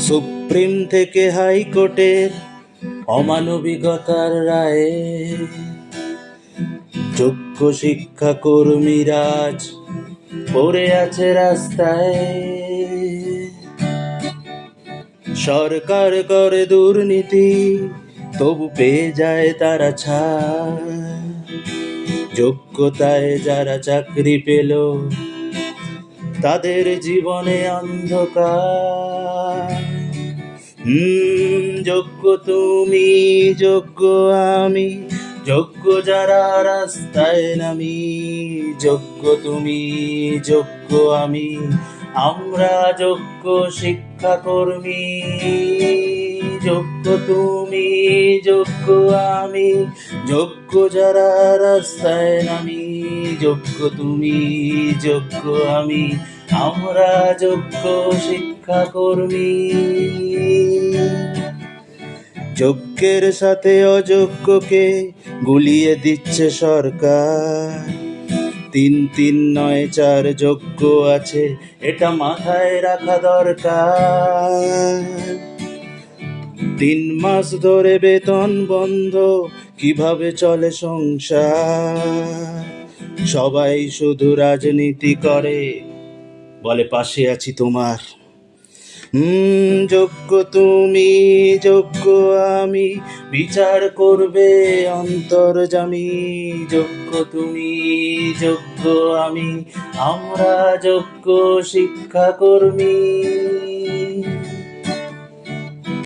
Supreme থেকে হাইকোর্টের অমানবিকতার রায়ে যোগ্য শিক্ষা কর্মীরা আজ পড়ে আছে রাস্তায়। সরকার করে দুর্নীতি, তবু পেয়ে যায় তারা ছাড়। যোগ্যতায় যারা চাকরি পেল, তাদের জীবনে অন্ধকার। যোগ্য তুমি, যোগ্য আমি, যোগ্য যারা রাস্তায় নামি। যোগ্য তুমি, যোগ্য আমি, আমরা যোগ্য শিক্ষাকর্মী। যোগ্য তুমি, যোগ্য আমি, যোগ্য যারা রাস্তায় নামি। যোগ্য তুমি, যোগ্য আমি, আমরা যোগ্য শিক্ষাকর্মী। যোগ্যের সাথে অযোগ্যকে গুলিয়ে দিচ্ছে সরকার। 3-3 নয় 4 যোগ্য আছে, এটা মাথায় রাখা দরকার। 3 মাস ধরে বেতন বন্ধ, কিভাবে চলে সংসার? সবাই শুধু রাজনীতি করে, বলে পাশে আছি তোমার। যোগ্য তুমি, যোগ্য আমি, বিচার করবে অন্তর্যামী। যোগ্য তুমি, যোগ্য আমি, আমরা যোগ্য শিক্ষাকর্মী।